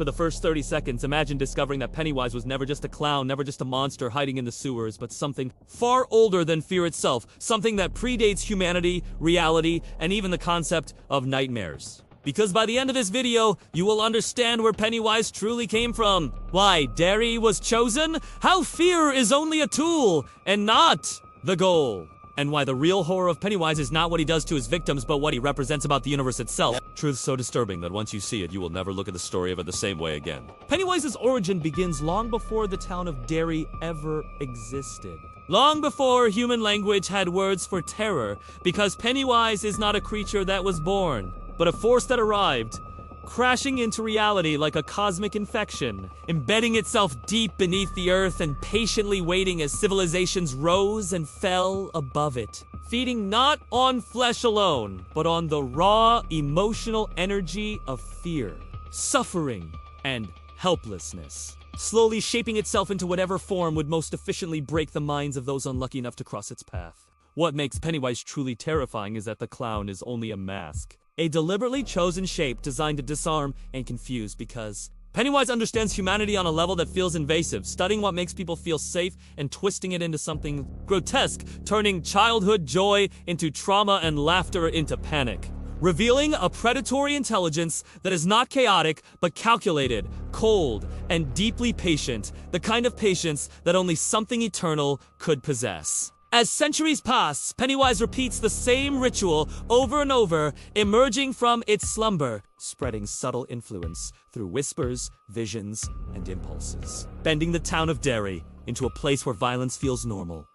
For the first 30 seconds, imagine discovering that Pennywise was never just a clown, never just a monster hiding in the sewers, but something far older than fear itself, something that predates humanity, reality, and even the concept of nightmares. Because by the end of this video, you will understand where Pennywise truly came from, why Derry was chosen, how fear is only a tool and not the goal, and why the real horror of Pennywise is not what he does to his victims, but what he represents about the universe itself. Truth so disturbing that once you see it, you will never look at the story of it the same way again. Pennywise's origin begins long before the town of Derry ever existed. Long before human language had words for terror, because Pennywise is not a creature that was born, but a force that arrived, crashing into reality like a cosmic infection, embedding itself deep beneath the earth and patiently waiting as civilizations rose and fell above it, feeding not on flesh alone, but on the raw emotional energy of fear, suffering, and helplessness, slowly shaping itself into whatever form would most efficiently break the minds of those unlucky enough to cross its path. What makes Pennywise truly terrifying is that the clown is only a mask, a deliberately chosen shape designed to disarm and confuse, because Pennywise understands humanity on a level that feels invasive, studying what makes people feel safe and twisting it into something grotesque, turning childhood joy into trauma and laughter into panic, revealing a predatory intelligence that is not chaotic, but calculated, cold, and deeply patient, the kind of patience that only something eternal could possess. As centuries pass, Pennywise repeats the same ritual over and over, emerging from its slumber, spreading subtle influence through whispers, visions, and impulses, bending the town of Derry into a place where violence feels normal,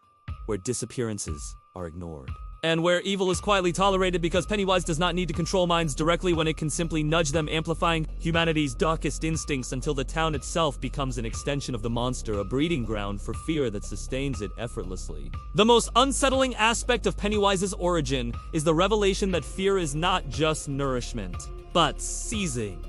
where disappearances are ignored, and where evil is quietly tolerated because Pennywise does not need to control minds directly when it can simply nudge them, amplifying humanity's darkest instincts until the town itself becomes an extension of the monster, a breeding ground for fear that sustains it effortlessly. The most unsettling aspect of Pennywise's origin is the revelation that fear is not just nourishment, but seizing.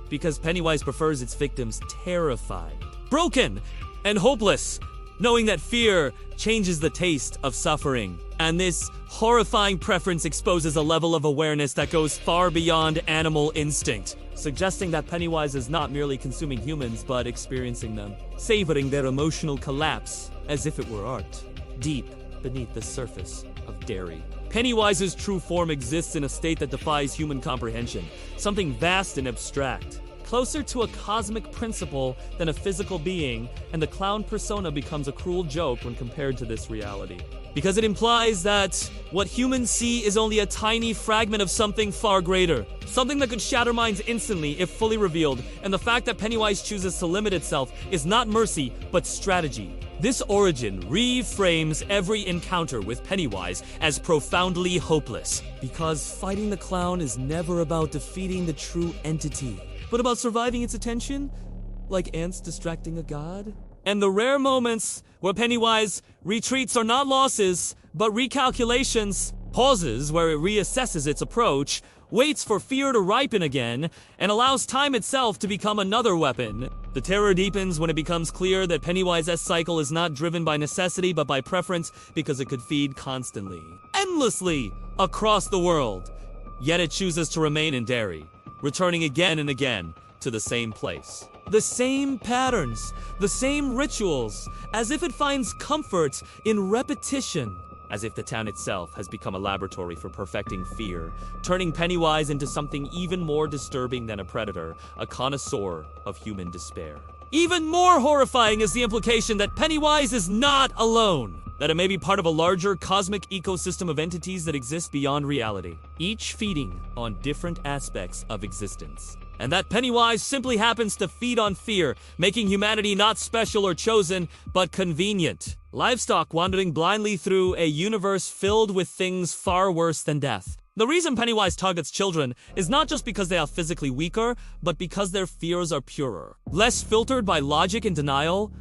Because Pennywise prefers its victims terrified, broken, and hopeless, knowing that fear changes the taste of suffering. And this horrifying preference exposes a level of awareness that goes far beyond animal instinct, suggesting that Pennywise is not merely consuming humans, but experiencing them, savoring their emotional collapse as if it were art, deep beneath the surface of Derry. Pennywise's true form exists in a state that defies human comprehension, something vast and abstract, closer to a cosmic principle than a physical being, and the clown persona becomes a cruel joke when compared to this reality, because it implies that what humans see is only a tiny fragment of something far greater, something that could shatter minds instantly if fully revealed, and the fact that Pennywise chooses to limit itself is not mercy, but strategy. This origin reframes every encounter with Pennywise as profoundly hopeless, because fighting the clown is never about defeating the true entity, but about surviving its attention, like ants distracting a god. And the rare moments where Pennywise retreats are not losses, but recalculations, pauses where it reassesses its approach, waits for fear to ripen again, and allows time itself to become another weapon. The terror deepens when it becomes clear that Pennywise's cycle is not driven by necessity but by preference, because it could feed constantly, endlessly, across the world. Yet it chooses to remain in Derry, returning again and again to the same place. The same patterns, the same rituals, as if it finds comfort in repetition. As if the town itself has become a laboratory for perfecting fear, turning Pennywise into something even more disturbing than a predator, a connoisseur of human despair. Even more horrifying is the implication that Pennywise is not alone, that it may be part of a larger cosmic ecosystem of entities that exist beyond reality, each feeding on different aspects of existence. And that Pennywise simply happens to feed on fear, making humanity not special or chosen, but convenient. Livestock wandering blindly through a universe filled with things far worse than death. The reason Pennywise targets children is not just because they are physically weaker, but because their fears are purer, less filtered by logic and denial,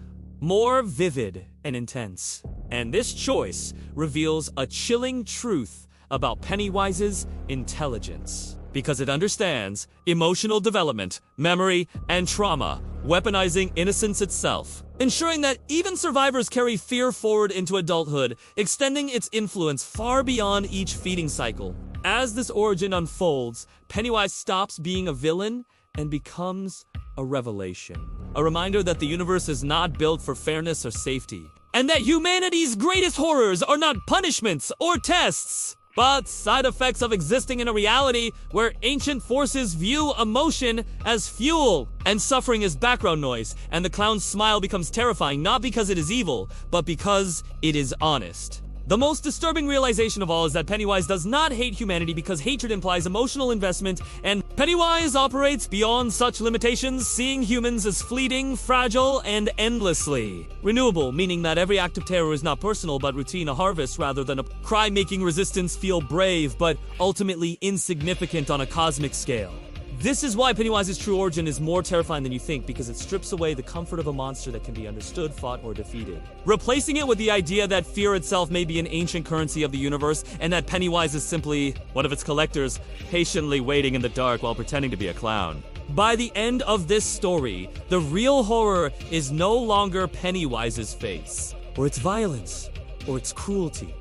more vivid and intense. And this choice reveals a chilling truth about Pennywise's intelligence, because it understands emotional development, memory, and trauma, weaponizing innocence itself, ensuring that even survivors carry fear forward into adulthood, extending its influence far beyond each feeding cycle. As this origin unfolds, Pennywise stops being a villain and becomes a revelation. A reminder that the universe is not built for fairness or safety. And that humanity's greatest horrors are not punishments or tests, but side effects of existing in a reality where ancient forces view emotion as fuel and suffering as background noise, and the clown's smile becomes terrifying not because it is evil, but because it is honest. The most disturbing realization of all is that Pennywise does not hate humanity because hatred implies emotional investment, and Pennywise operates beyond such limitations, seeing humans as fleeting, fragile, and endlessly renewable, meaning that every act of terror is not personal but routine, a harvest rather than a cry making resistance feel brave but ultimately insignificant on a cosmic scale. This is why Pennywise's true origin is more terrifying than you think, because it strips away the comfort of a monster that can be understood, fought, or defeated, replacing it with the idea that fear itself may be an ancient currency of the universe, and that Pennywise is simply one of its collectors, patiently waiting in the dark while pretending to be a clown. By the end of this story, the real horror is no longer Pennywise's face, or its violence, or its cruelty,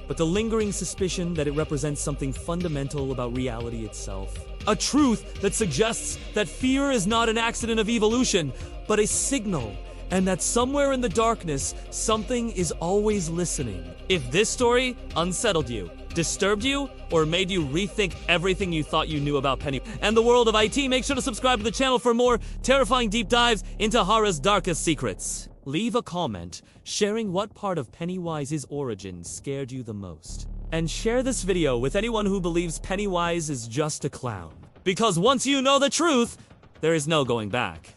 but the lingering suspicion that it represents something fundamental about reality itself. A truth that suggests that fear is not an accident of evolution, but a signal, and that somewhere in the darkness, something is always listening. If this story unsettled you, disturbed you, or made you rethink everything you thought you knew about Penny and the world of IT, make sure to subscribe to the channel for more terrifying deep dives into horror's darkest secrets. Leave a comment sharing what part of Pennywise's origin scared you the most. And share this video with anyone who believes Pennywise is just a clown. Because once you know the truth, there is no going back.